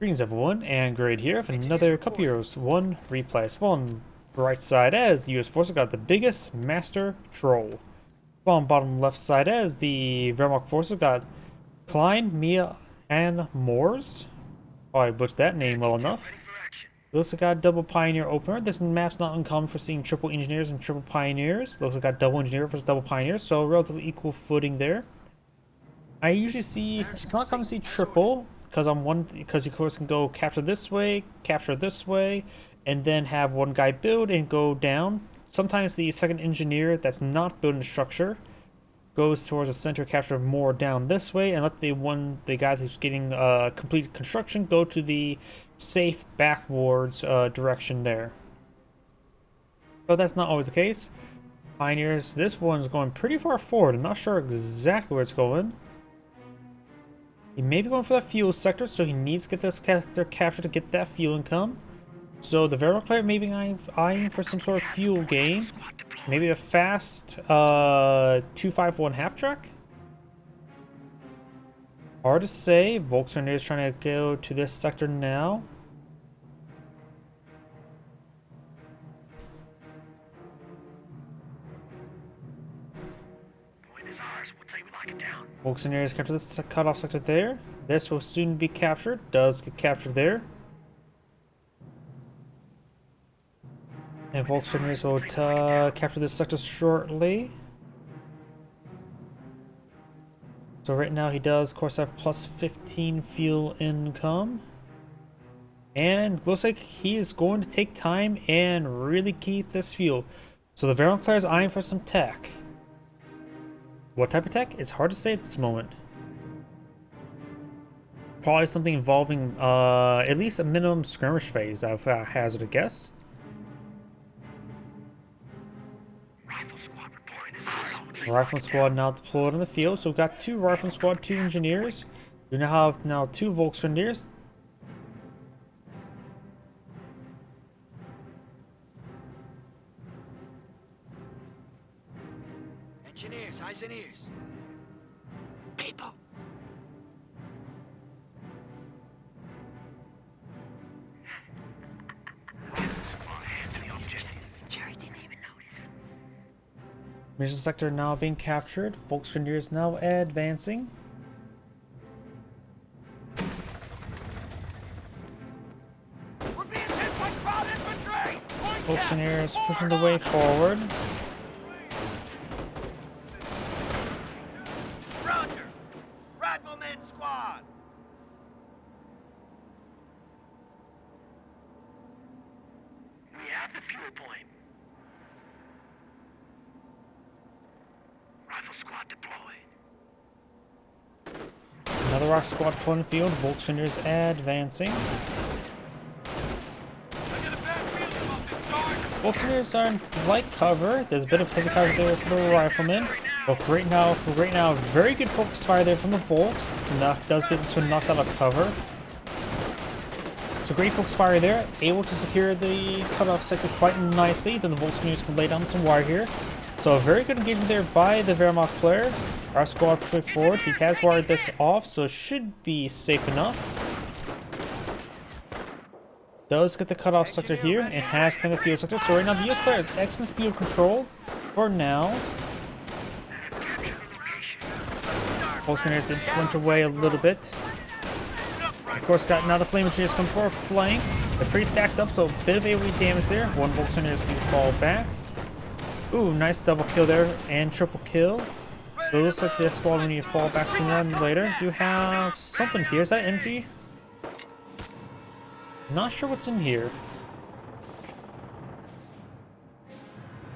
Greetings everyone, and Grade here with another Cup Heroes 1 replay. Spawn right side as the US Forces got the biggest Master Troll. Spawn bottom left side as the Wehrmacht Forces got Klei, Mia, and Moors. Probably butchered that name well enough. We also got double Pioneer opener. This map's not uncommon for seeing triple Engineers and triple Pioneers. We also got double Engineer versus double Pioneer, so relatively equal footing there. I usually see, it's not common to see triple, because you of course can go capture this way, and then have one guy build and go down. Sometimes the second engineer that's not building the structure goes towards the center, capture more down this way, and let the guy who's getting complete construction go to the safe backwards direction there. But that's not always the case. Pioneers, this one's going pretty far forward. I'm not sure exactly where it's going. He may be going for that fuel sector, so he needs to get this sector captured to get that fuel income. So the Wehrmacht player may be eyeing for some sort of fuel gain. Maybe a fast 251 half track? Hard to say. Volkswagen is trying to go to this sector now. Volkswagen is captured this cutoff sector there. This will soon be captured. Does get captured there. And Volkswagen will capture this sector shortly. So right now he does, of course, have plus 15 fuel income. And looks like he is going to take time and really keep this fuel. So the Wehrmacht player is eyeing for some tech. What type of tech? It's hard to say at this moment. Probably something involving at least a minimum skirmish phase, I hazard a guess. Rifle squad now deployed in the field, so we've got two rifle squad, two engineers. We now have two Volkswagen. Engineers, eyes and ears. People. Jerry didn't even notice. Mission sector now being captured. Volkswagen now advancing. We're being hit by crowd infantry. Volkswagen pushing the way forward. Rifleman squad! We have the fuel point. Rifle squad deployed. Another rock squad pulling the field. Volkswagen advancing. Volkswagen are in light cover. There's a bit of heavy cover there for the riflemen. But right now, very good focus fire there from the Volks. Does get into a knocked out of cover. So great focus fire there, able to secure the cutoff sector quite nicely. Then the Volkswagen can lay down some wire here. So a very good engagement there by the Wehrmacht player. Our squad pushing forward. He has wired this off, so it should be safe enough. Does get the cutoff sector here and has kind of field sector. So right now the US player has excellent field control for now. Volkswagen did flinch away a little bit. Of course, got now the flame engineers come for a flank. They're pretty stacked up, so a bit of AoE damage there. One Volkswagen to fall back. Ooh, nice double kill there and triple kill. But it looks like this squad will need to fall back sooner than later. Do have something here. Is that MG? Not sure what's in here.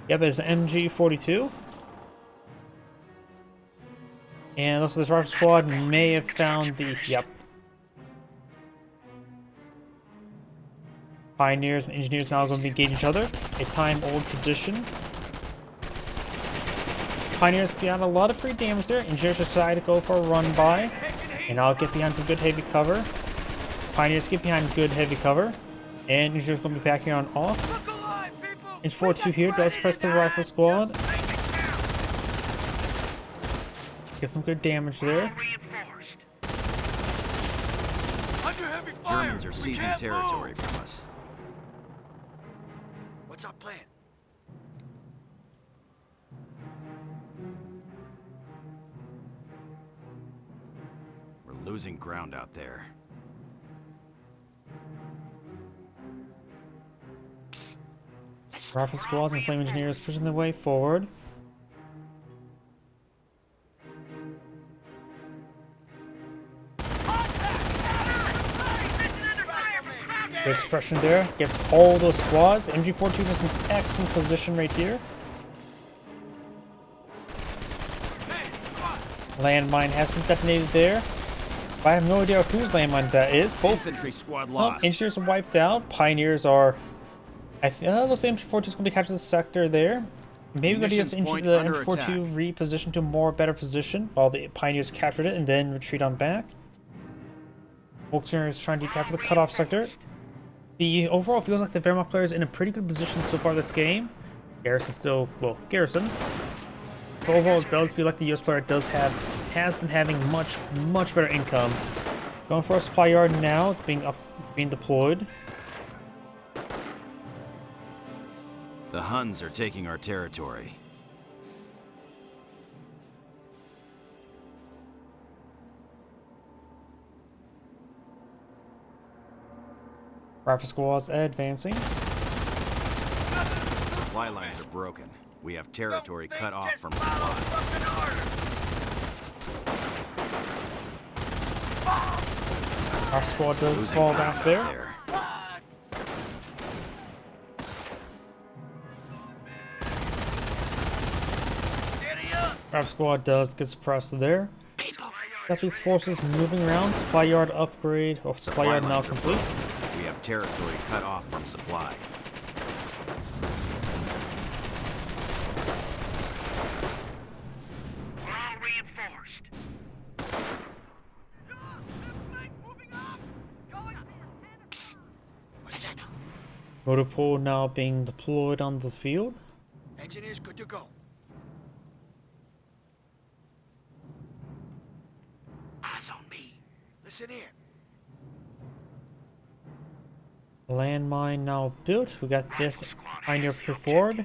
Yep, it's MG42. And looks like this rifle squad may have found the... Yep. Pioneers and engineers now going to be engaging each other. A time-old tradition. Pioneers got a lot of free damage there. Engineers decide to go for a run-by. And I'll get behind some good heavy cover. Pioneers get behind good heavy cover. And engineers going to be back here on off. Inch 42 here does press the rifle squad. Get some good damage there. Under heavy fire. Germans are We seizing can't territory move. from us. What's our plan? We're losing ground out there. Rifle squads and flame engineers pushing their way forward. Good suppression there. Gets all those squads. MG42 is in excellent position right here. Landmine has been detonated there. I have no idea whose landmine that is. Both Infantry squad oh, lost. engineers are wiped out. Pioneers are. I think looks like MG42 is going to be capturing the sector there. Maybe we're going to get Munitions point the under MG42 repositioned to a more better position while the Pioneers captured it and then retreat on back. Volkswagen is trying to capture the cutoff sector. The overall feels like the Wehrmacht player is in a pretty good position so far this game. Garrison still, well, Garrison. But overall, it does feel like the US player has been having much better income. Going for a supply yard now. It's being deployed. The Huns are taking our territory. Rifle squads advancing. Supply lines are broken. We have territory cut off from supply. Our squad does Losing fall ground back out there. Rifle squad does get suppressed there. Got these forces moving around. Supply yard upgrade. Oh, supply yard now lines are complete. broken. We have territory cut off from supply. We're all reinforced. What's that? Motor pool now being deployed on the field. Engineers good to go. Eyes on me. Listen here. Landmine now built. We got this Pioneer push forward.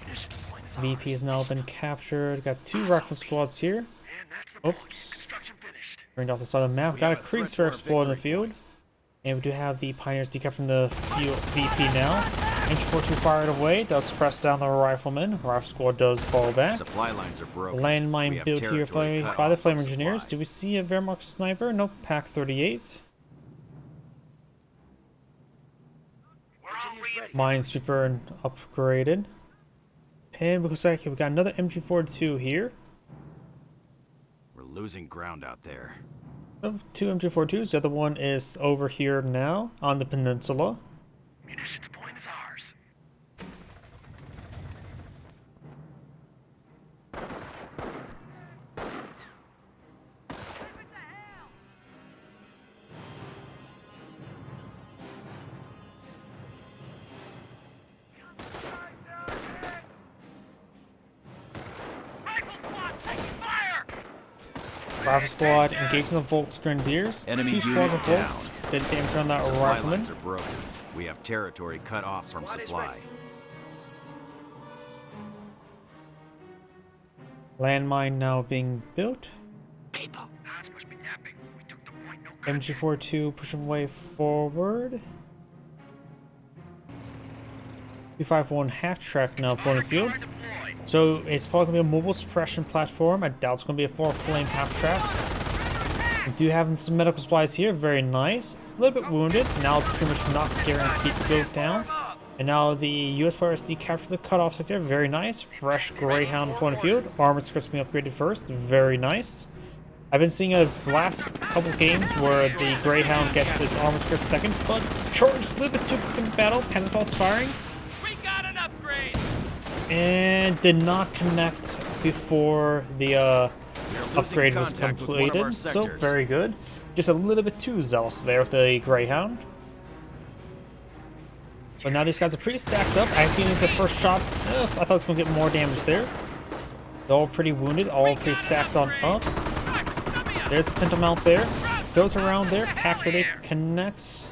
Munitions points VP has now been captured. Got two rifle squads here. And that's the point. Oops. Construction finished. Bring off the side of the map. Got a Kriegswehr explode in the field. And we do have the Pioneers decapturing the field VP now. MG42 fired away. Does suppress down the rifleman. Rifle squad does fall back. Supply lines are broken. We Landmine have built here territory cut by the off from flame engineers. supply. Do we see a Wehrmacht sniper? Nope. Pack 38. We're all ready. Minesweeper upgraded. And looks like we got another MG42 here. We're losing ground out there. So, two MG42s. The other one is over here now on the peninsula. Munitions point is ours. Rifle squad taking fire! Rifle squad engaging the Volks Grenadiers. Enemy Two squads of unit Volks. Did damage on that Supply rifleman. lines are broken. We have territory cut off from Squad is supply. ready. Landmine now being built. People, Hans must be napping. We took the point, no contact. MG42 pushing way forward. 251 half track now pulling the field. Deployed. So it's probably going to be a mobile suppression platform. I doubt it's going to be a 4-flame half track. We do have some medical supplies here. Very nice. A little bit wounded. Now it's pretty much not guaranteed to go down. And now the US players decapture the cutoff sector. Very nice. Fresh Greyhound pulling the field. Armor skirts being upgraded first. Very nice. I've been seeing a last couple games where the Greyhound gets its armor skirt second, but charged a little bit too quick in the battle. Hasn't false firing. We got an upgrade! And did not connect before the upgrade was contact with one of our completed. So sectors. very good. Just a little bit too zealous there with the Greyhound. But now these guys are pretty stacked up. I think the first shot, I thought it was going to get more damage there. They're all pretty wounded, all pretty stacked on up. Come here! There's a phantom out there. Goes around there. Pack 38 connects.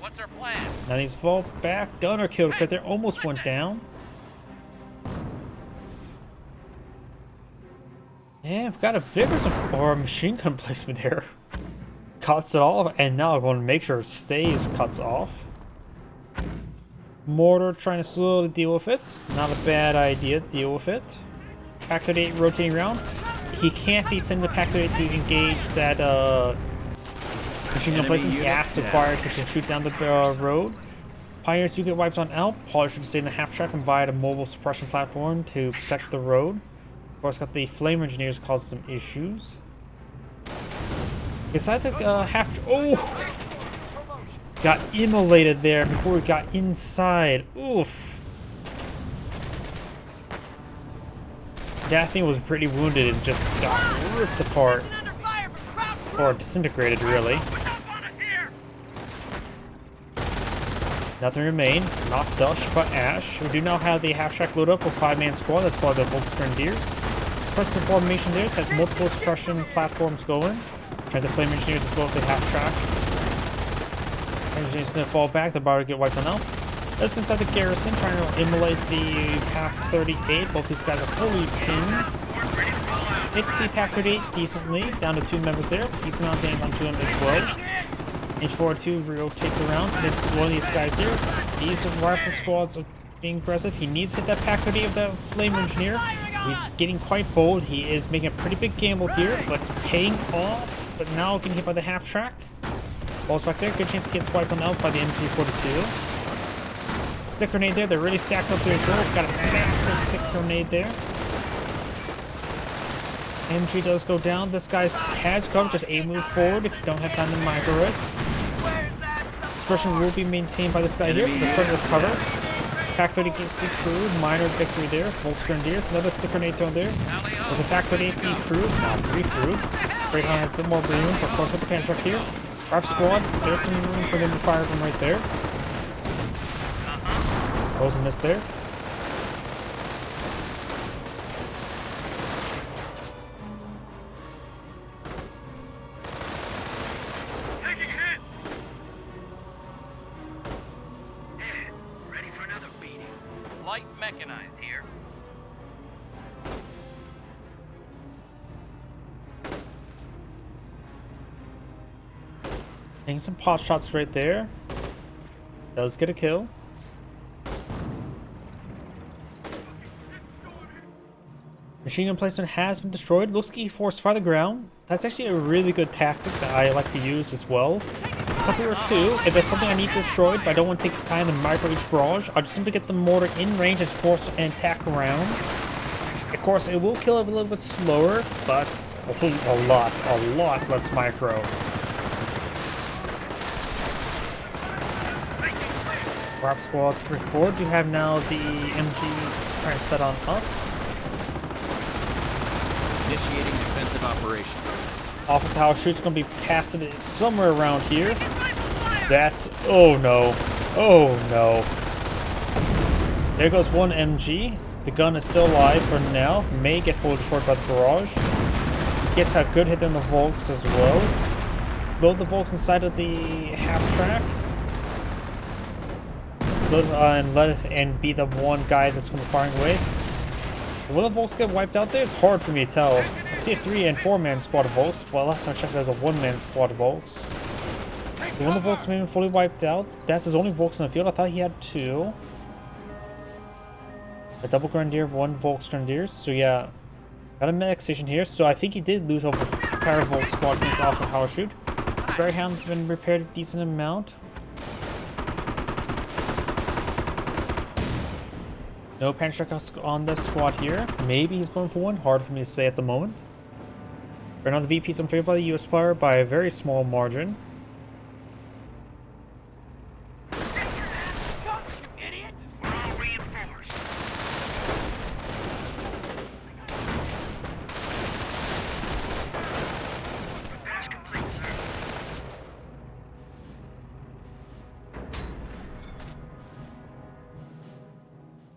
What's our plan? Now these fall back. Gunner killed right there. Almost went down. Yeah, we've got a vigorous or a machine gun placement there. Cuts it off, and now I'm going to make sure it stays cuts off. Mortar trying to slowly deal with it. Not a bad idea to deal with it. Pack 38 rotating around. He can't be sending the Pack 38 to engage that machine gun placement. He has to acquire to shoot down the road. Pioneers do get wiped on out. Probably should stay in the half track and provide a mobile suppression platform to protect the road. Of course, got the flame engineers causing some issues. Inside the oh! Got immolated there before we got inside. Oof. That thing was pretty wounded and just got ripped apart. Or disintegrated, really. Nothing remained. Not Dush, but Ash. We do now have the half-track load up with 5-man squad. That's called the Volksgrenadiers. Suppressing formation there has multiple suppression platforms going. Try the Flame Engineers as well with the half-track. Engineers gonna fall back. They're about to get wiped on out. Let's get inside the garrison, trying to immolate the Pack 38. Both these guys are fully pinned. Hits the Pack 38 decently. Down to 2 members there. Decent amount of damage on 2 of them as well. H42 rotates around to hit one of these guys here. These rifle squads are being aggressive. He needs to hit that Pack 38 of the Flame Engineer. He's getting quite bold. He is making a pretty big gamble here, but it's paying off. But now getting hit by the half track. Balls back there. Good chance he gets wiped on out by the MG42. Stick grenade there. They're really stacked up there as well. Got a massive stick grenade there. MG does go down. This guy's has cover. Just a move forward if you don't have time to micro it. Suppression will be maintained by this guy here. Let's start with cover. Pack 30 gets the crew. Minor victory there. Volksgrenadiers. Another stick grenade thrown there. With the Pack 38 be crew. Now 3 crew. Greyhound has a bit more room. Of course, with the pan truck here. Rifle squad. There's some room for them to fire from right there. Was a miss there. Ready for another beating. Light mechanized here. Taking some pot shots right there. Does get a kill. Machine gun placement has been destroyed. Looks like he forced fire the ground. That's actually a really good tactic that I like to use as well. Couple years too. If there's something I need destroyed, but I don't want to take the time to micro each barrage, I'll just simply get the mortar in range and force and attack around. Of course, it will kill it a little bit slower, but a lot less micro. Rap squads 3-4 do have now the MG trying to set on up. Initiating defensive operations. Off of power shoot's gonna be casted somewhere around here. That's oh no. Oh no. There goes one MG. The gun is still alive for now. May get fully destroyed by the barrage. Gets a good hit on the Volks as well. Load the Volks inside of the half track. And let it and be the one guy that's gonna be firing away. Will the Volks get wiped out there? It's hard for me to tell. I see a 3- and 4-man squad of Volks, but last time I checked, there's a 1-man squad of Volks. The one of the Volks may be fully wiped out. That's his only Volks in the field. I thought he had 2. A double Grenadier, 1 Volks Grenadiers. So yeah, got a medic station here. So I think he did lose over the entire Volk squad against off the power shoot. Greyhound's been repaired a decent amount. No panic check on this squad here. Maybe he's going for one. Hard for me to say at the moment. Right now the VP's in favor by the US player by a very small margin.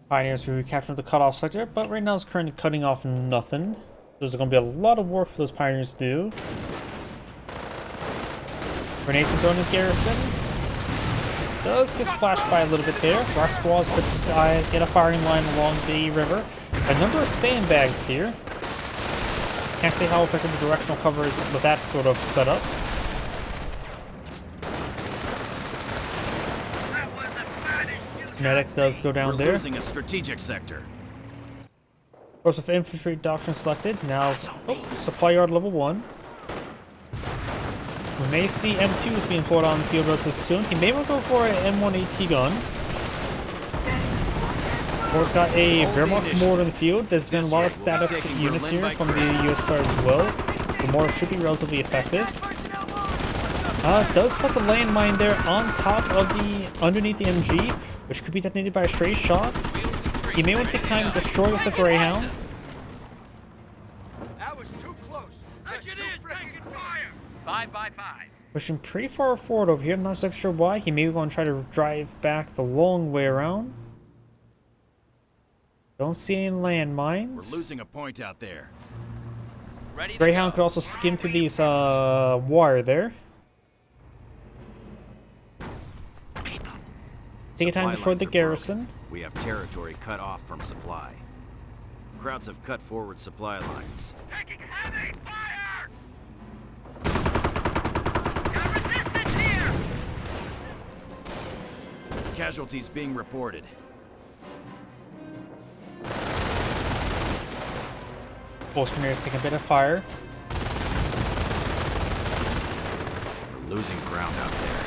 Pioneers who captured the cutoff sector, but right now it's currently cutting off nothing. There's going to be a lot of work for those pioneers to do. Grenades been thrown in garrison. Does get splashed by a little bit there. Rock squads push aside, get a firing line along the river. A number of sandbags here. Can't say how effective the directional cover is with that sort of setup. Medic does go down there. Losing a strategic sector. Course of infantry doctrine selected. Now, supply yard level 1. We may see M2s being put on the field relatively soon. He may want to go for an M1AT gun. Of course, got a Wehrmacht mortar in the field. There's been a lot of static units here from the US players as well. The mortar should be relatively effective. Does spot the landmine there on top of underneath the MG, which could be detonated by a stray shot. He may want to take time to destroy with the Greyhound. That was too close. Engineers taking fire. 5 by 5. Pushing pretty far forward over here. I'm not exactly sure why. He may want to try to drive back the long way around. Don't see any landmines. We're losing a point out there. Greyhound could also skim through these wire there. Take time to destroy the garrison. We have territory cut off from supply. Krauts have cut forward supply lines. Taking heavy fire. Got resistance here. Casualties being reported. Bolster's taking a bit of fire. We're losing ground out there.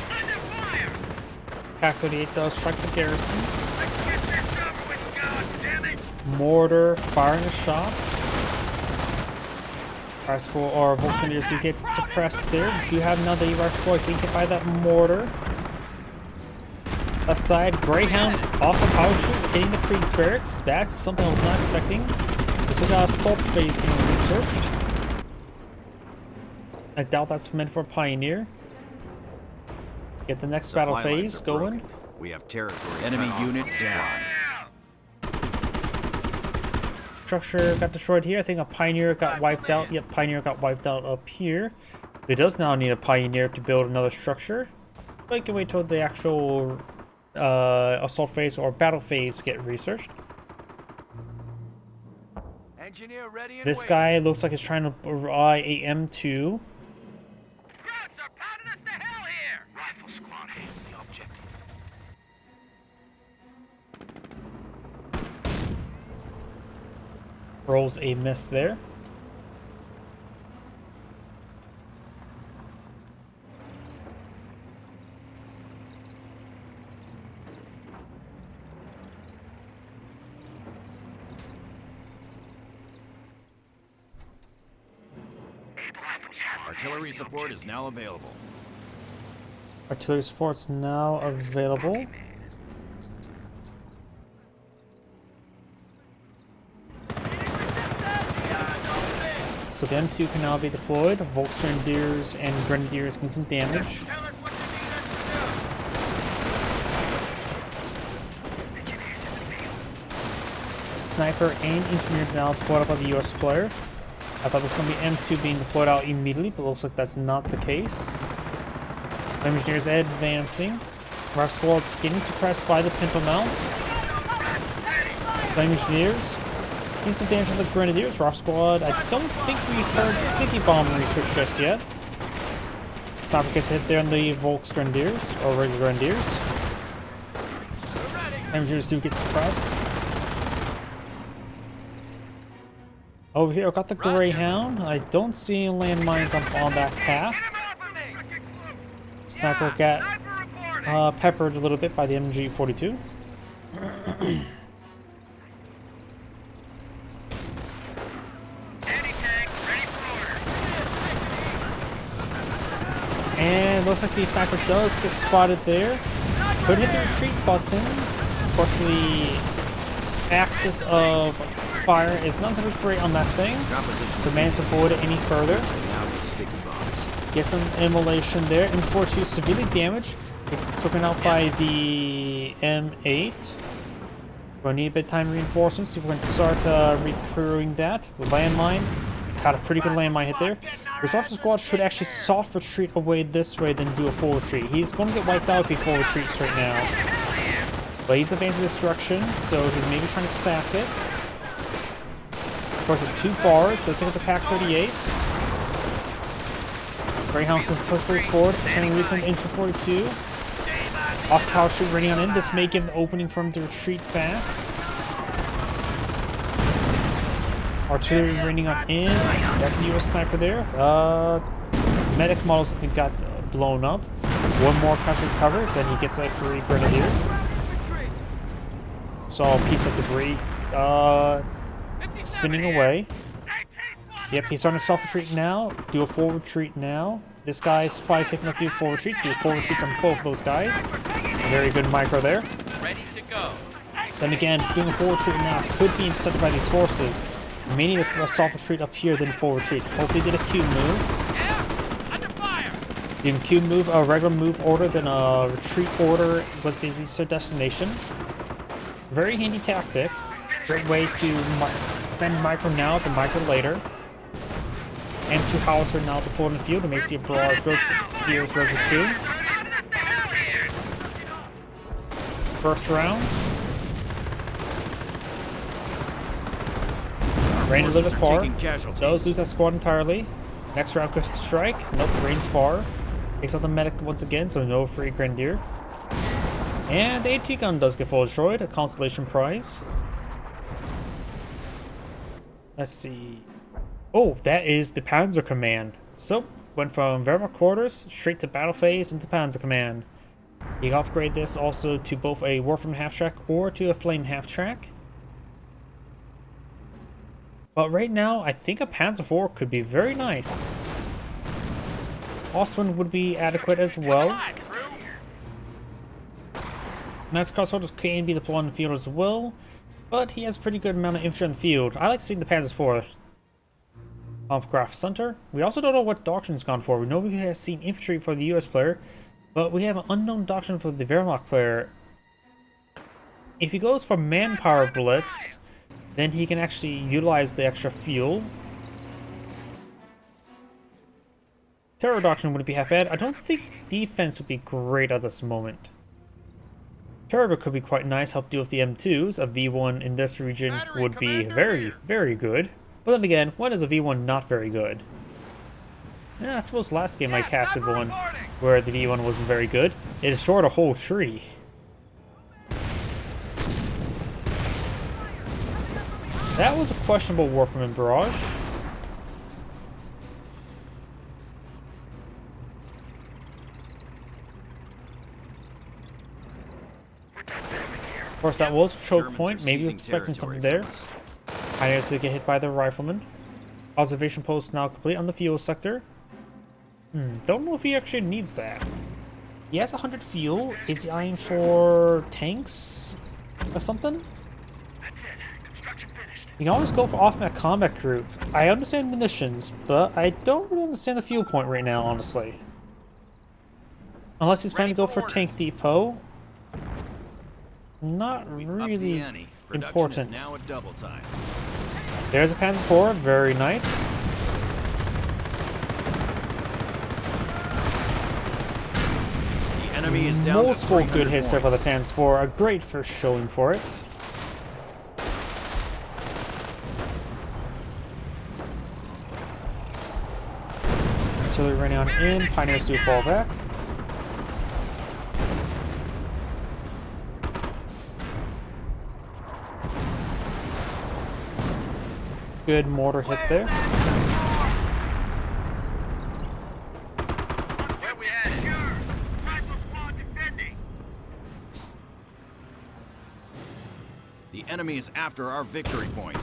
Under fire. Pack 38 does strike the garrison. Let's get this over with, goddammit. Mortar firing a shot. Rifle or Volkswagens do get suppressed there. You have another rifle being hit by that mortar. Aside, Greyhound off a power shoot, hitting the Krieg's barracks. That's something I was not expecting. This is got assault phase being researched. I doubt that's meant for Pioneer. Get the next battle phase going. We have territory. Enemy unit down. Structure got destroyed here. I think a Pioneer got wiped out. Yep, Pioneer got wiped out up here. It does now need a Pioneer to build another structure. But I can wait till the actual assault phase or battle phase to get researched. Engineer ready and This waiting. guy looks like he's trying to buy a M2. Krauts are pounding us to hell here. Rifle squad has the objective. Rolls a miss there. Artillery support is now available. Artillery support's now available. So the M2 can now be deployed. Volksgrenadiers and Grenadiers can some damage. Tell us what you need us to do. Engineers in the field. Sniper and Engineer now deployed out by the US player. I thought there was going to be M2 being deployed out immediately, but looks like that's not the case. Engineers advancing. Rock squad's getting suppressed by the Pinto mount. Flame Engineers getting some damage from the Grenadiers. Rock squad, I don't think we've heard Sticky Bomb research just yet. Sniper gets hit there on the Volksgrenadiers, or regular Grenadiers. Engineers do get suppressed. Over here, I've got the Greyhound. I don't see any landmines on that path. Sniper got peppered a little bit by the MG42. And looks like the sniper does get spotted there. Could hit the retreat button. Of course, the axis of fire is not so great on that thing. So managed to avoid it any further. Get some immolation there. M42 severely damaged. Gets taken out by the M8. We'll need a bit of time reinforcements if we're going to start recruiting that. The landmine Got a pretty good landmine hit there. Resolve squad should actually soft retreat away this way than do a full retreat. He's going to get wiped out if he full retreats right now. But he's advancing destruction, so he's maybe trying to sap it. Of course, it's 2 bars. Does take up the Pack 38. Greyhound can push race forward, turning Reaping into 42. Off power shoot running on in. This may give an opening for him to retreat back. Artillery raining on in. That's a US sniper there. Medic models I think got blown up. One more country cover, then he gets a free grenadier. Saw a piece of debris spinning away. Yep, he's starting to soft retreat now. Do a full retreat now. This guy's probably safe enough to do a full retreat. Do full retreats on both of those guys. Very good micro there. Ready to go. Then again, doing a full retreat now could be intercepted by these horses. May need a soft retreat up here, then full retreat. Hopefully did a cube move. Yeah, under fire. You can cube move, a regular move order, then a retreat order was the research destination. Very handy tactic. Great way to spend micro now, then micro later. And 2 howitzer now to pull in the field to make see a barrage fears rather soon. First round. Rain a little bit far. Those lose that squad entirely. Next round could strike. Nope, Rain's far. Takes out the medic once again, so no free grenadier. And the AT gun does get full destroyed, a consolation prize. Let's see. Oh, that is the Panzer Command. So, went from Wehrmacht quarters straight to battle phase into Panzer Command. You can upgrade this also to both a Warframe half-track or to a Flame half-track. But right now, I think a Panzer IV could be very nice. Ostwind would be adequate as well. Nice cross soldiers can be deployed on the field as well, but he has a pretty good amount of infantry on the field. I like seeing the Panzer IV. Graf Center. We also don't know what doctrine's gone for. We know we have seen infantry for the US player, but we have an unknown doctrine for the Wehrmacht player. If he goes for manpower blitz, then he can actually utilize the extra fuel. Terror doctrine wouldn't be half bad. I don't think defense would be great at this moment. Terror could be quite nice, help deal with the M2s. A V1 in this region would be very, very good. But then again, when is a V1 not very good? Yeah, I suppose last game I casted one where the V1 wasn't very good. It destroyed a whole tree. That was a questionable Warframe barrage. Of course, that was a choke point. Maybe expecting something there. Pioneers did get hit by the rifleman. Observation post now complete on the fuel sector. Don't know if he actually needs that. He has 100 fuel. Is he eyeing for tanks or something? You can always go for off-map combat group. I understand munitions, but I don't really understand the fuel point right now, honestly. Unless he's planning to go for tank depot. Not really important. There's a Panzer IV, very nice. The enemy is down multiple good hits there for the Panzer IV, a great first showing for it. Artillery running on in, Pioneers do fall back. Good mortar hit there. Where we at? The enemy is after our victory point.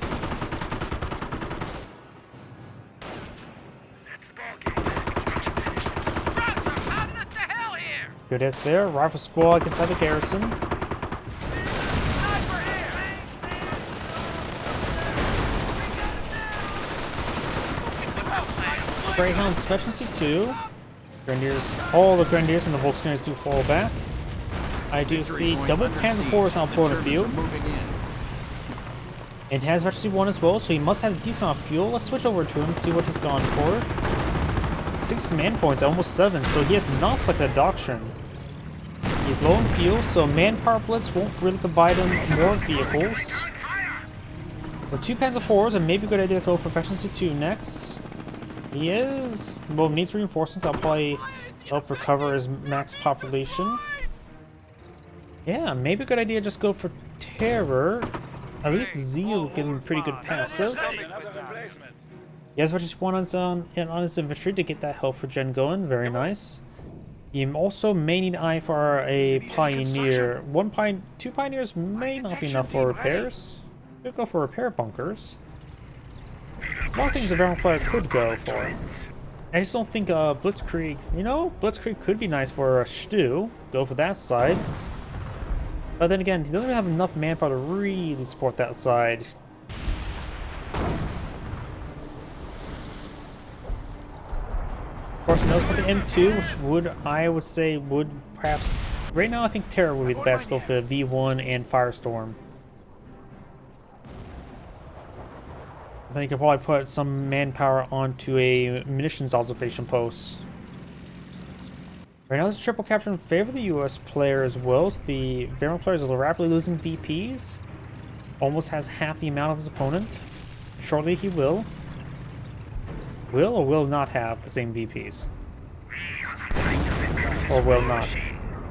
Good hit there. Rifle squad gets out of garrison. Greyhound Specialty 2. Grenadiers, all the Grenadiers and the Volksgrenadiers do fall back. I do see double Panzer IVs now pulling the field. And has emergency 1 as well, so he must have a decent amount of fuel. Let's switch over to him and see what he's gone for. 6 command points, almost 7, so he has not selected a doctrine. He's low in fuel, so manpower blitz won't really provide him more vehicles. With 2 Panzer IVs, it may be a good idea to go for efficiency 2 next. He is... well, needs reinforcements. That'll probably help recover his max population. Yeah, maybe a good idea to just go for terror. At least Z will give him a pretty good passive. He has just one on his infantry to get that health for Gen going. Very nice. He also may need eye for a pioneer. 2 pioneers may not be enough for repairs. Could go for repair bunkers. A lot of things a Wehrmacht player could go for. I just don't think Blitzkrieg. You know, Blitzkrieg could be nice for a Stu. Go for that side. But then again, he doesn't really have enough manpower to really support that side. Of course, he knows about the M2, which I would say would perhaps... right now, I think Terror would be the best, go for the V1 and Firestorm. I think you could probably put some manpower onto a munitions observation post. Right now, this is triple capture in favor of the US player as well. So the Wehrmacht player is rapidly losing VPs. Almost has half the amount of his opponent. Shortly, he will. Will or will not have the same VPs. Or will not.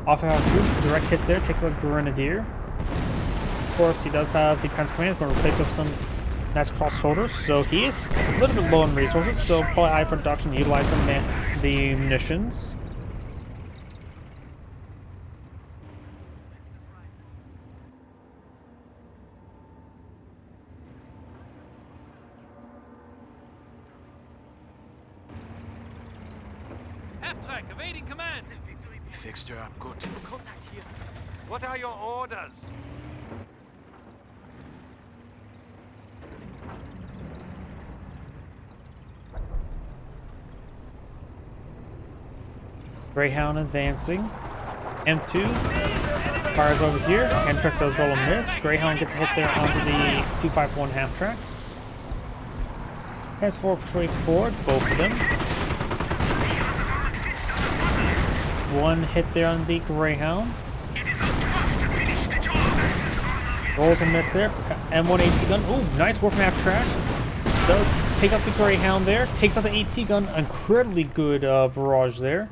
Off-house shoot, direct hits there, takes out Grenadier. Of course, he does have the Defense Command, going to replace it with some nice cross-shoulders, so he is a little bit low in resources, so probably eye for reduction, utilize the munitions. Half-track, evading command. You fixed her up good. Contact here. What are your orders? Greyhound advancing. M2 fires over here. Amtrak does roll a miss. Greyhound gets a hit there onto the 251 half track. Has 4 persuade forward, both of them. One hit there on the Greyhound. Rolls a miss there. M1 AT gun. Ooh, nice work from half track. Does take out the Greyhound there. Takes out the AT gun. Incredibly good barrage there.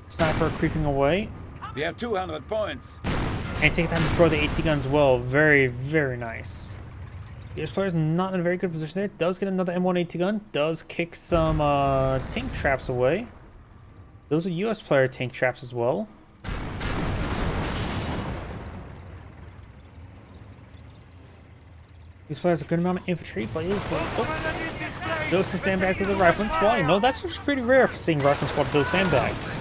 Sniper creeping away. We have 200 points. And take time to destroy the AT gun as well. Very, very nice. This player's not in a very good position there. Does get another M1 AT gun. Does kick some tank traps away. Those are US player tank traps as well. These players have a good amount of infantry, but is build some sandbags with the rifleman squad. You know, that's actually pretty rare for seeing rifleman squad build sandbags.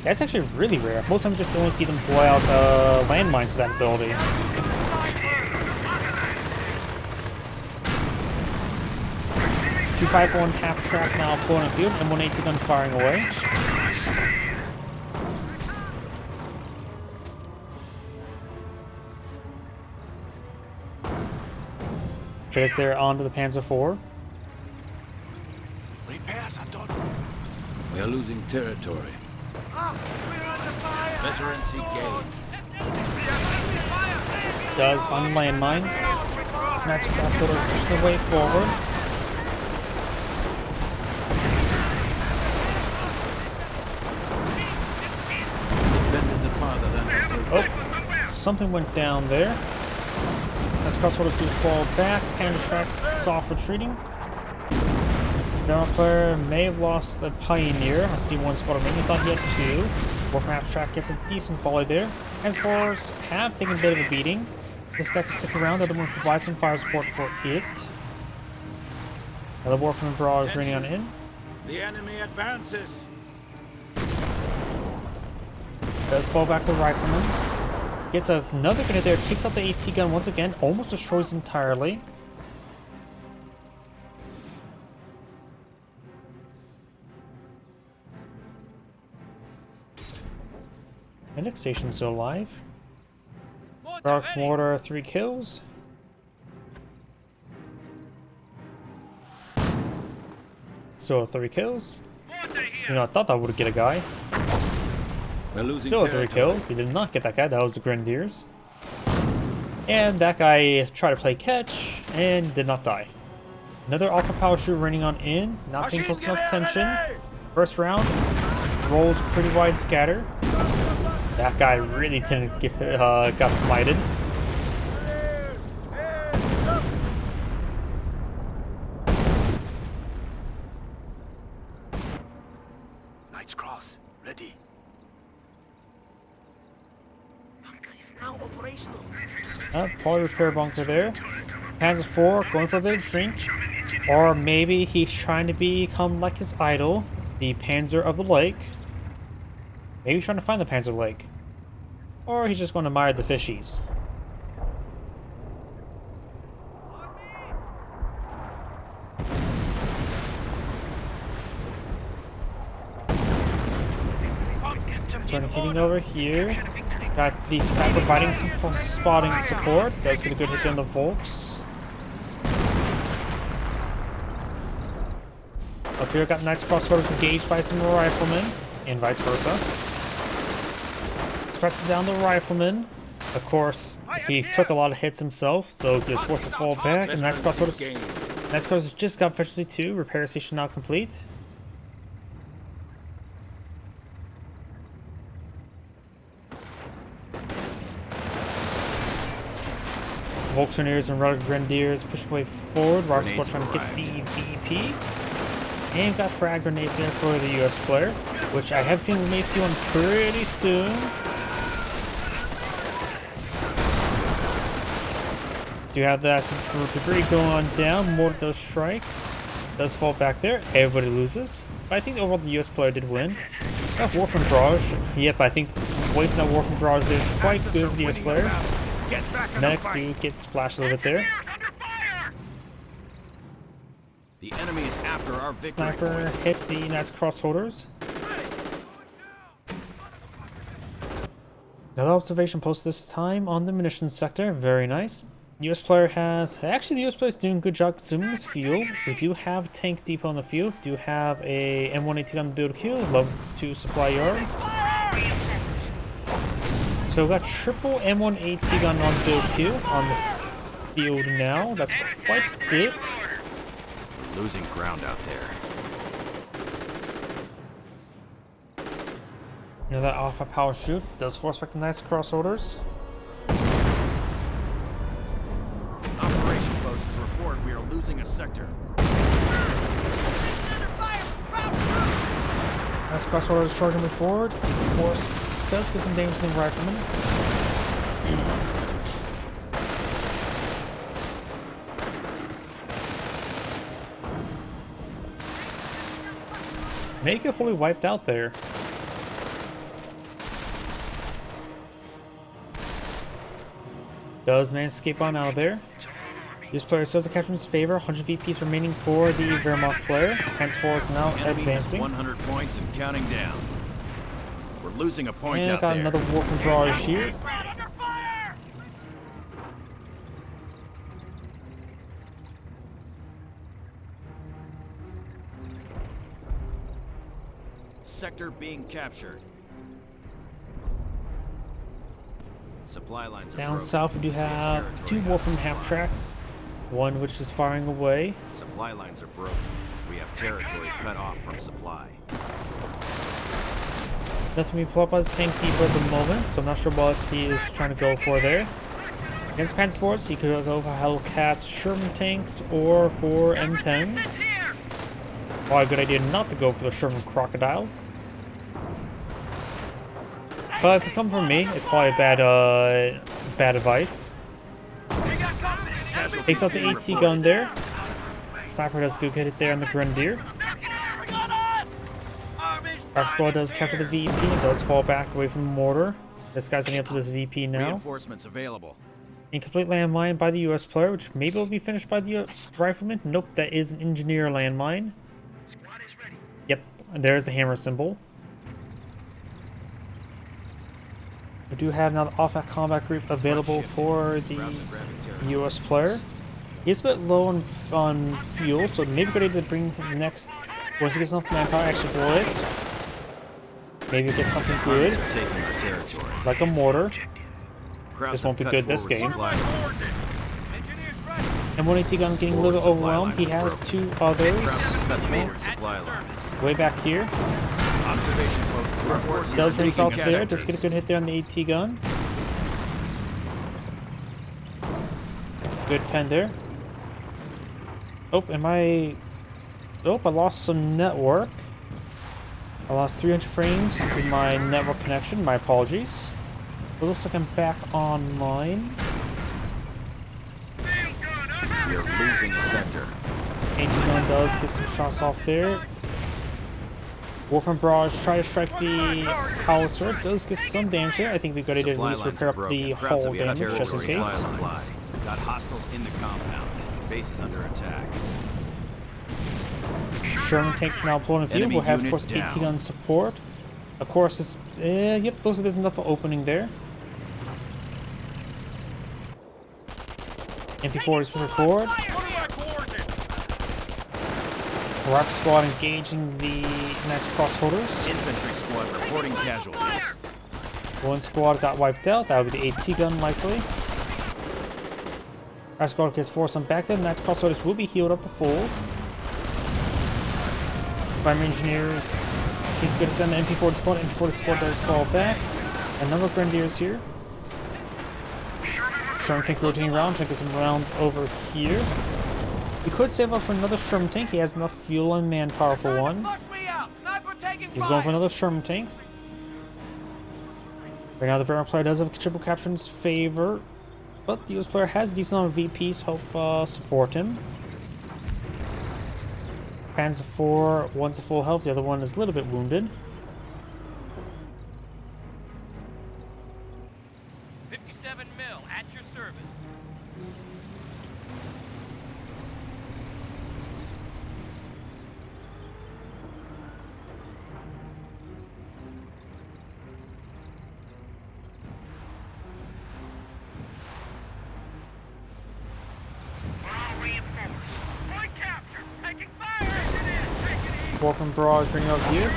That's actually really rare. Most times you just only see them blow out landmines for that ability. 251 half track now pulling in field, and 180 gun firing away. Gets there onto the Panzer IV. Repairs are done. We are losing territory. Veterans engaged. Does find the landmine. That's crossborders pushing their way forward. Defended the fatherland. Oh, something went down there. As crossborders do fall back, Panzer tracks soft retreating. Now player may have lost a pioneer. I see one squad remaining. Thought he had 2. Warframe track gets a decent volley there. Transformers have taken a bit of a beating. This guy can stick around. The other one provides some fire support for it. Now the Warframe Brawl is raining on in. The enemy advances. Does fall back the rifleman. Gets another grenade there. Takes out the AT gun once again. Almost destroys entirely. Medic station's still alive. Dark Mortar, 3 kills. Still 3 kills. Order You here. know, I thought that would get a guy. We're losing Still 3 territory. kills. He did not get that guy. That was the Grenadiers. And that guy tried to play catch and did not die. Another Alpha Power Shoot running on in. Not paying close enough attention. First round. Rolls a pretty wide scatter. That guy really didn't get, got smited. Knight's Cross, ready. Bunker is now operational. Probably repair bunker there. Panzer 4 going for a bit of shrink. Or maybe he's trying to become like his idol, the Panzer of the Lake. Maybe he's trying to find the Panzer Lake. Or he's just going to admire the fishies. So I'm hitting over here. Got the sniper providing some spotting support. Does get a good hit on the Volks. Up here, got Knights Crossroads engaged by some riflemen, and vice versa. Presses down the rifleman. Of course, he took a lot of hits himself, so he was forced to fall back. And Knights Crossroads just got efficiency 2. Repair station now complete. Volkswagens and Rugged Grenadiers push away forward. Rock Squad trying to get the VP. And got frag grenades there for the US player, which I have a feeling we may see one pretty soon. Do have that debris going down. Mortar does strike. Does fall back there. Everybody loses. But I think overall the US player did win. Got War from Barrage. Yep, I think wasting that War from Barrage there is quite good for the US player. Medics do get splashed a little bit there. The enemy is after our victory Sniper point. hits the Knights Crossholders. Another observation post this time on the munitions sector. Very nice. US player has... Actually, the US player is doing a good job consuming his fuel. We do have tank depot on the field. Do have a M1AT on the build queue. Love to supply yard. So we've got triple M1AT gun on build queue on the field now. That's quite a bit. Losing ground out there. Another Alpha Power Shoot does force back the Knights Crossholders. Operation posts report we are losing a sector. Knights Crossholders charging me forward. Of course, does get some damage to the rifleman. Make it fully wiped out there. Does man escape on out of there? This player still has a capture in his favor. 100 VPs remaining for the Wehrmacht player. Henceforth is now Enemy has advancing. 100 points and counting down. We're losing a point And out got there. another War from Barrage here. Sector being captured. Supply lines are Down broken. south, we do have two Wolfram half tracks. One which is firing away. Supply lines are broken. We have territory cut off from supply. Nothing we pull up by the tank depot at the moment, so I'm not sure what he is trying to go for there. Against Panzer Sports, he could go for Hellcats, Sherman tanks, or for M10s. Probably a good idea not to go for the Sherman Crocodile. But if it's coming from me, it's probably bad advice. Takes out the AT gun there. Sniper does a good hit there on the Grenadier. Squad does capture the VP and does fall back away from the mortar. This guy's getting up to this VP now. Reinforcements available. Incomplete landmine by the US player, which maybe will be finished by the rifleman. Nope, that is an engineer landmine. Yep, there's the hammer symbol. We do have now the off-back combat group available for the US player. He's a bit low on fuel, so maybe good idea to bring the next Once he gets enough manpower, actually blow it. Maybe get something good, Are taking our territory. like a mortar. Crowds This won't be have good cut this forward game. supply lines. Engineers ready. And when AT gun getting a little Forward supply overwhelmed, he lines has broken. two others Crowds have cut forward At supply your lines. service. way back here. Observation posts. Our forces Does are rings taking out there. sectors. Does get a good hit there on the AT gun. Good pen there. Oh, I lost some network. I lost 300 frames to my network connection. My apologies. It looks like I'm back online. We are losing a sector. AT gun does get some shots off there. Wolf and Barrage try to strike the howitzer. It does get some damage there. I think we've got to at Supply least lines repair are up broken. the Crowds hull have cut damage just in territory. case. Supply. Got hostiles in the compound. Base is under attack. Sherman tank now pulling a field. Enemy We'll have, of unit course, down. AT gun support. Of course, this, yep, looks like there's enough opening there. MP4 is pushing forward. What are my coordinates? Rocket squad engaging the next crossholders. Infantry squad reporting casualties. One squad got wiped out. That would be the AT gun likely. Our squad gets forced on back there. The next crossholders will be healed up to full. Primary engineers. He's good to send the MP4 to squad. MP4 to squad does fall back. A number of grenadiers here. Sherman tank rotating around, trying to get some rounds over here. We could save up for another Sherman tank. He has enough fuel and manpower for one. Flush me out. Sniper taking He's fire. going for another Sherman tank. Right now, the Wehr player does have a triple capture in his favor, but the US player has a decent amount of VPs help support him. Panzer IV, one's at full health, the other one is a little bit wounded. 57 mil at your service. All reinforced. Point capture. Taking fire. Engineers, take it easy. Wolf and Barrage ring out here.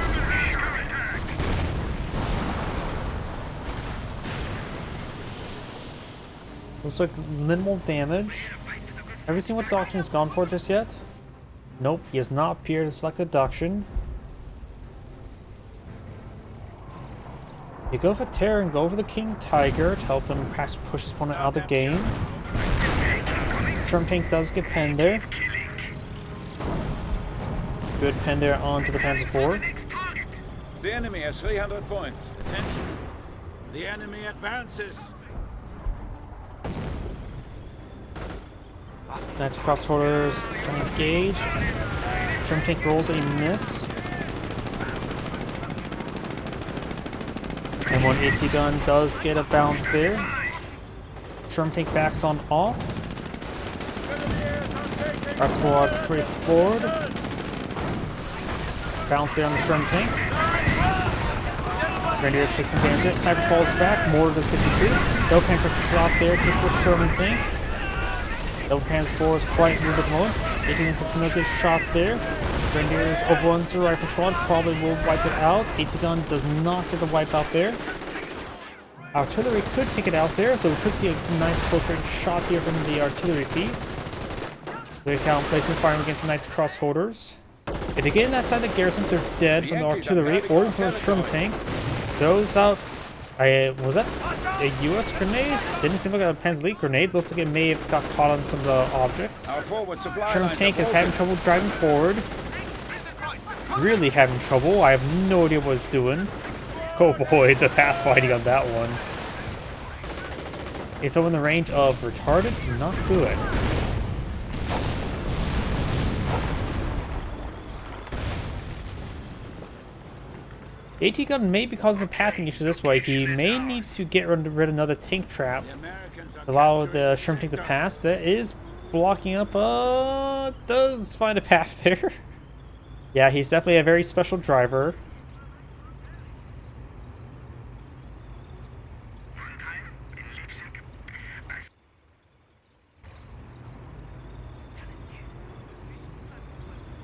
Looks like minimal damage. Have you seen what Doctrine has gone for just yet? Nope, he has not appeared to select Deduction. You go for Terror and go for the King Tiger to help him perhaps push his opponent out of the game. Sherman tank does get penned there. Good pen there onto the Panzer IV. The enemy has 300 points. Attention. The enemy advances. Next crossholders trying to engage. Sherman tank rolls a miss. And one AT gun does get a bounce there. Sherman tank backs on off. Our squad free forward. Bounce there on the Sherman tank. Grenadiers take some damage there. Sniper falls back. Mortar does get defeated. Double Panzer shot there. Takes the Sherman tank. Double Panzer IV is quite moved at the moment. AT gun gets another good shot there. Grenadiers overruns the rifle squad. Probably will wipe it out. AT gun does not get the wipe out there. Artillery could take it out there, though we could see a nice close range shot here from the artillery piece. They count placing firing against the Knights crossholders. If they get in that side of the garrison, they're dead from the artillery or even from the Sherman tank. Goes out. Was that a US grenade? Didn't seem like a Panzer grenade. Looks like it may have got caught on some of the objects. Our forward supply Sherman lines tank are is having broken. trouble driving forward. Really having trouble. I have no idea what it's doing. Oh boy, the pathfinding on that one. It's over in the range of retarded to not good. AT gun may be causing pathing issues this way. He may need to get rid of another tank trap. The Americans are Allow capturing the Sherman tank to pass. That is blocking up. Does find a path there. Yeah, he's definitely a very special driver.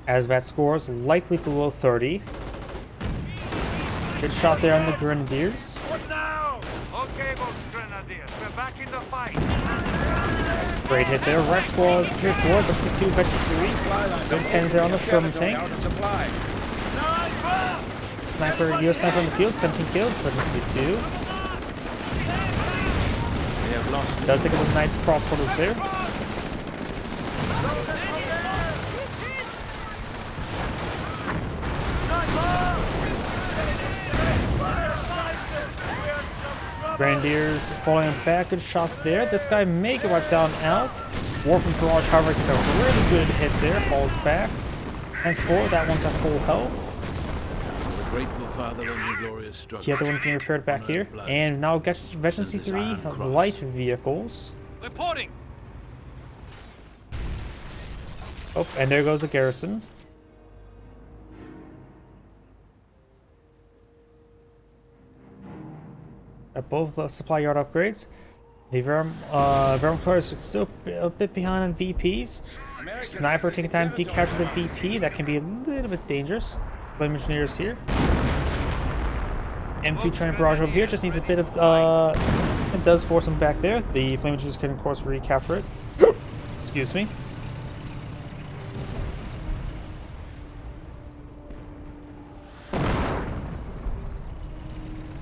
As as that scores likely below 30. Good shot there on the Grenadiers. What now? Okay, folks, Grenadiers, we're back in the fight. Great hit there. Rex Squad is 3-4, versus 2, versus 3. Good pens there on the Sherman tank. Sniper, US sniper on the field, 17 kills, versus 2. Does take a little Knight's crossborders there. Grenadiers falling back, good shot there. This guy may get wiped down out. War from Barrage, however, gets a really good hit there, falls back. Henceforth, that one's at full health. The grateful father and the glorious struggle. The other one being repaired back here. And now gets Veteran C3 light vehicles. Reporting. Oh, and there goes the garrison. At both the supply yard upgrades. The Verm players are still a bit behind on VPs. Sniper taking time to decapture the VP. That can be a little bit dangerous. Flame engineers here. M2 trying to barrage over here. Just needs a bit of it does force him back there. The flame engineers can of course recapture it. Excuse me.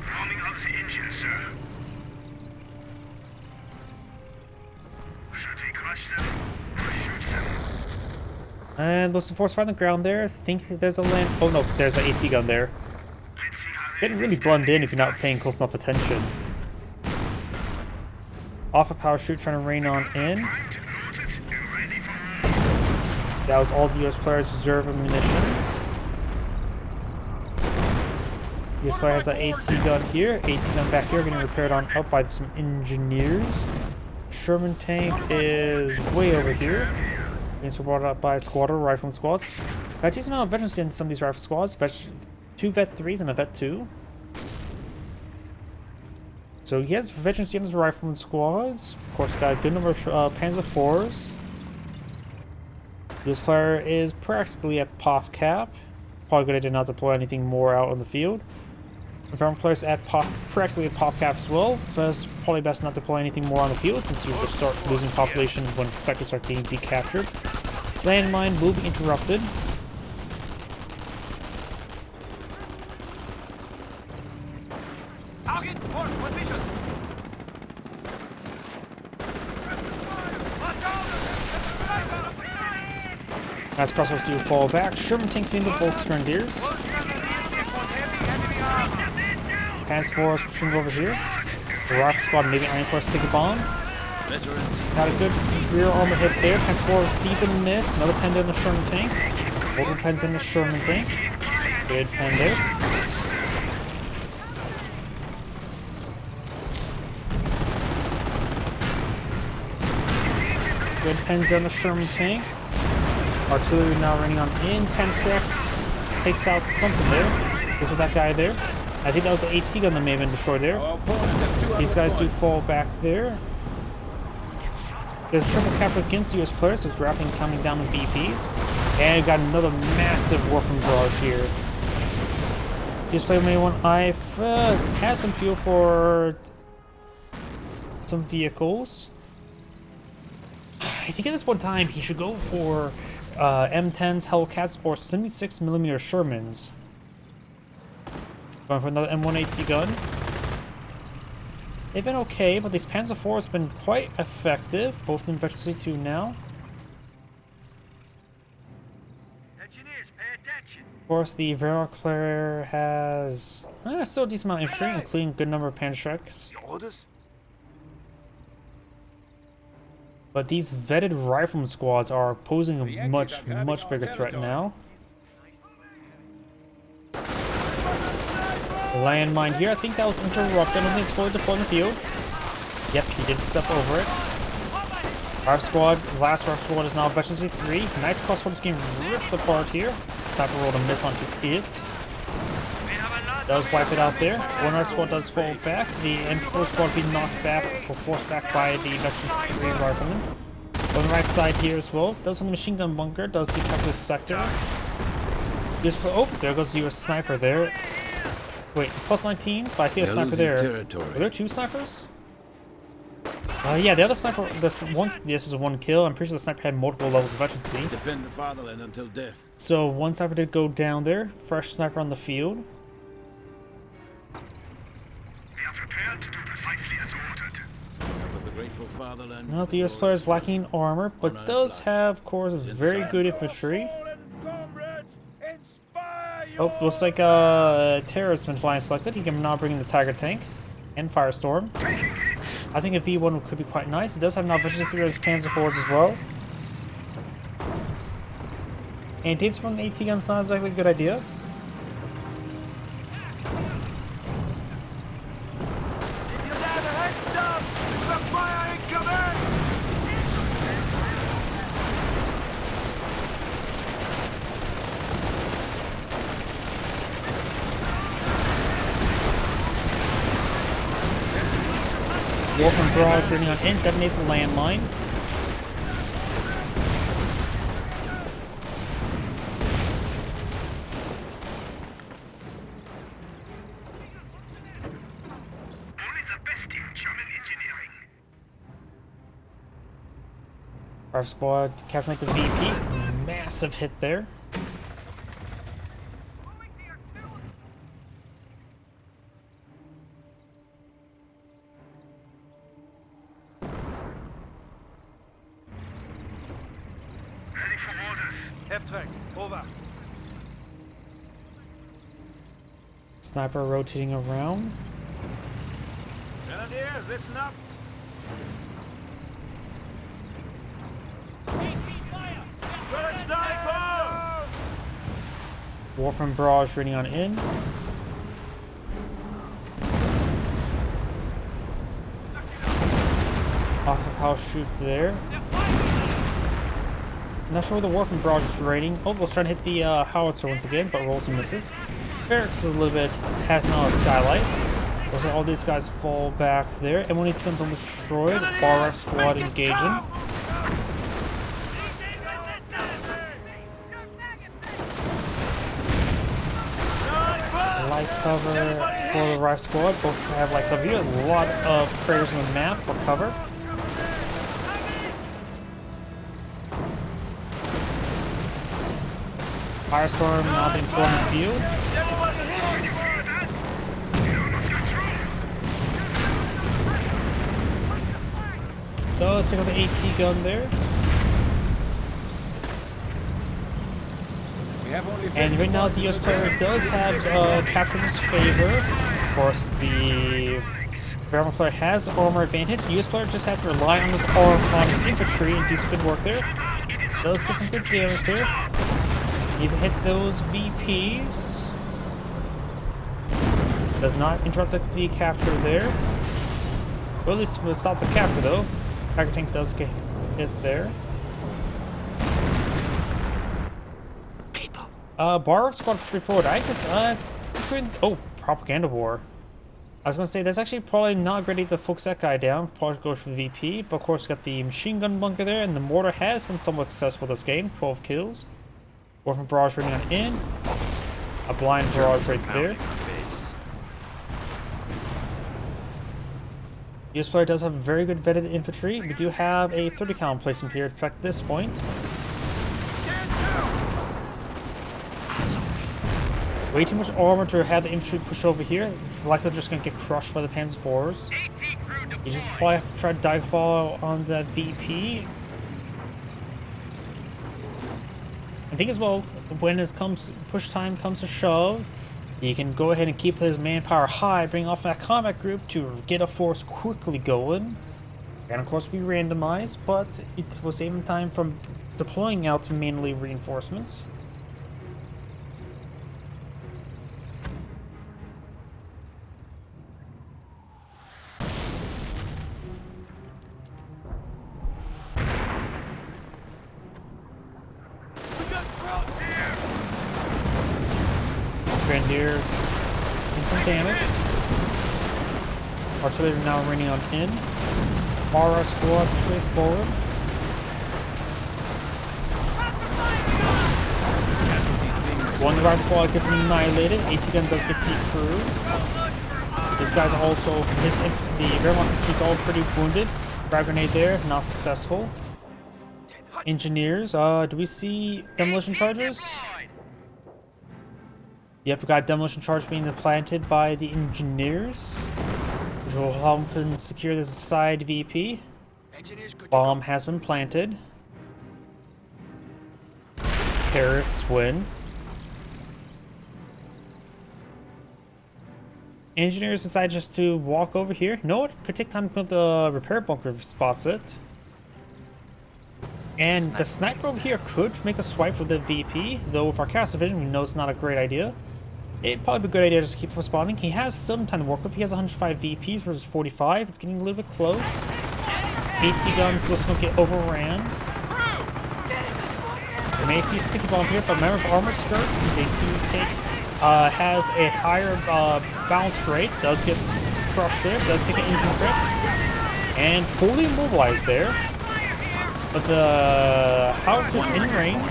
Warming up the engine, sir. Should we crush them or shoot them? And there's a force fire on the ground there. I think there's a land. Oh no, there's an AT gun there. Let's see how Didn't really blend in if you're not paying close enough attention. Off a parachute trying to rain on in. That was all the US players' reserve munitions. US player has an AT gun here. AT gun back here getting repaired on up by some engineers. Sherman tank is way over here. Being supported up by a squadron, rifleman squads. A decent amount of veterans in some of these rifle squads. 2 Vet 3s and a Vet 2. So he has veterans in his rifleman squads. Of course, got a good number of Panzer IVs. This player is practically at POF cap. Probably good idea not to deploy anything more out on the field. The Verm players at practically at POF cap as well, but it's probably best not to deploy anything more on the field since you just start losing population when sectors start being decaptured. Landmine will be interrupted. target report position. As crossbows do fall back, Sherman tanks in the Volks Grenadiers. Panzer Force pushing over here. The Rocket Squad, maybe Iron Force take a bomb. Got a good rear armor hit there. Panzer Force received and missed. Another pen there in the Sherman tank. Multiple pens in the Sherman tank. Good pen there. Good pens there on the Sherman tank. Artillery now running on in. Pentrax takes out something there. There's that guy there. I think that was an AT gun that may have been destroyed there. These guys do fall back there. There's triple capture against US players, so it's rapidly coming down with VPs. And got another massive war from barrage here. US player may want has some fuel for some vehicles. I think at this one time he should go for M10s, Hellcats, or 76mm Shermans. Going for another M1AT gun. They've been okay, but these Panzer IV has been quite effective, both in Vector C2 now. Engineers, pay attention. Of course, the Wehr player has still a decent amount of infantry, including a good number of Panzerschrecks. Your orders? But these vetted rifleman squads are posing a much bigger threat now. Landmine here. I think that was interrupted. I don't think it's fully deployed in the field. Yep, he did step over it. Rifle squad, last rifle squad is now Veteran C3. Nice crossbow is getting ripped apart here. Sniper rolled a miss onto it. Does wipe it out there. One rifle squad does fall back. The M4 squad being knocked back or forced back by the Veteran C3 rifleman. On the right side here as well. Does on the machine gun bunker. Does decap this sector. Just oh, there goes the US sniper there. Wait, plus 19, but I see a They're sniper losing there. territory. Are there 2 snipers? Yeah, the other sniper. This is 1 kill. I'm pretty sure the sniper had multiple levels of efficiency. Defend the fatherland until death. So 1 sniper did go down there. Fresh sniper on the field. We are prepared to do precisely as ordered. Of the grateful fatherland. Now the US player is lacking armor, but does have, of course, very good infantry. Oh, looks like terrorist's been flying selected. He can now bring in the Tiger tank and Firestorm. I think a V1 could be quite nice. It does have now vicious through his Panzer IVs as well. And dates from the AT gun's not exactly a good idea. Wolf and Barrage running on in, detonates a landmine. Only the best in German engineering. Our squad capturing the VP. Massive hit there. Ready for orders. F-track, over. Sniper rotating around. Grenadiers, listen up. Got a sniper! Wolf and Barrage running on in. Off of house shoot there. Not sure where the Wolf and Barrage is raiding. Oh, was trying to hit the howitzer once again, but rolls and misses. Barracks is a little bit, has now a skylight. Looks like all these guys fall back there. And when it becomes almost destroyed, bar ref squad engaging. Light cover for the Rife squad. Both have light cover here. A lot of craters on the map for cover. Firestorm now being put on the field. So let's take out the AT gun there. We have only And right now the US player does have capture in his favor. Of course, the Wehrmacht player has armor advantage. The US player just has to rely on his arm on his infantry and do some good work there. Does get some good damage there. Needs to hit those VPs. Does not interrupt the capture there. Well, at least we'll stop the capture though. Tiger tank does get hit there. Bar squad push forward. I guess oh, propaganda war. I was gonna say that's actually probably not a great idea to focus that guy down. Probably goes for the VP, but of course got the machine gun bunker there, and the mortar has been somewhat successful this game. 12 kills. Orphan barrage running on in. A blind barrage right there. US player does have very good vetted infantry. We do have a 30 cal placement here to protect this point. Way too much armor to have the infantry push over here. It's likely they're just going to get crushed by the Panzer IVs. You just probably have to try to dive ball on that VP. I think as well, when it comes push time comes to shove, you can go ahead and keep his manpower high, bring off that combat group to get a force quickly going. And of course be randomized, but it will save him time from deploying out to manually reinforcements. Grenadiers doing some damage. Artillery now raining on in. Mara squad straight forward. Casualties One of our squad gets annihilated. AT gun does get peeked through. These guys are also the Wehrmacht infantry's all pretty wounded. Frag grenade there, not successful. Engineers, do we see demolition charges? Yep, we got demolition charge being planted by the engineers, which will help them secure this side VP. Bomb has been planted. Terrorists win. Engineers decide just to walk over here. You know what? Could take time to clean up the repair bunker if it spots it. And the sniper over here could make a swipe with the VP, though with our cast vision, we know it's not a great idea. It'd probably be a good idea to just keep responding. He has some time to work with. He has 105 VPs versus 45. It's getting a little bit close. AT guns looks going to get overran. You may see sticky bomb here, but remember armor skirts and take has a higher bounce rate. Does get crushed there. Does take an engine crit. And fully immobilized there. But the howitzer's in range.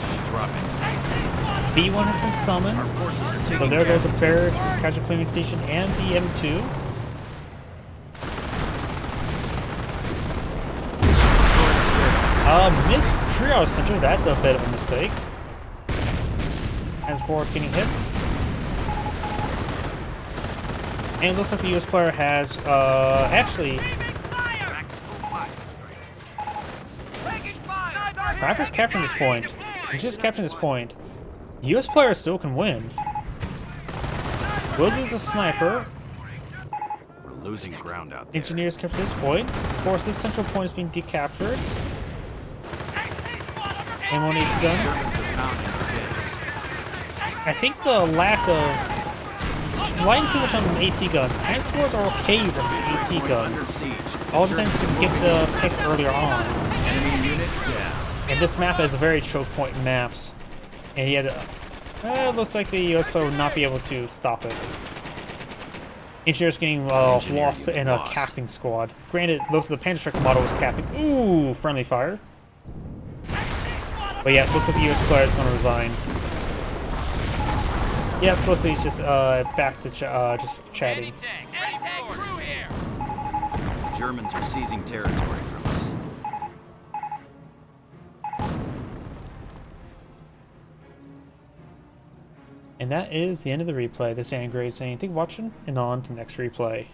B1 has been summoned. So there goes a barracks, casual cleaning station, and the M2. Missed triage center. That's a bit of a mistake. As forward getting hit. And it looks like the US player has, actually... Sniper's capturing this point. He's just capturing this point. The US player still can win. We'll lose a sniper. We're losing ground out there. Engineers capture this point. Of course, this central point is being decaptured. M1 AT gun. I think the lack of... Relying too much on AT guns. Panzers are okay versus AT guns. All depends if you can get the pick earlier on. Enemy unit down. And this map is a very choke point in maps. And yet, it looks like the US player would not be able to stop it. Engineers getting lost in a capping squad. Granted, most of the Panzerstrike model was capping. Ooh, friendly fire. But yeah, it looks like the US player is going to resign. Yeah, mostly he's just back to just chatting. Germans are seizing territory from us. And that is the end of the replay. This is Angrade saying thank you for watching, and on to the next replay.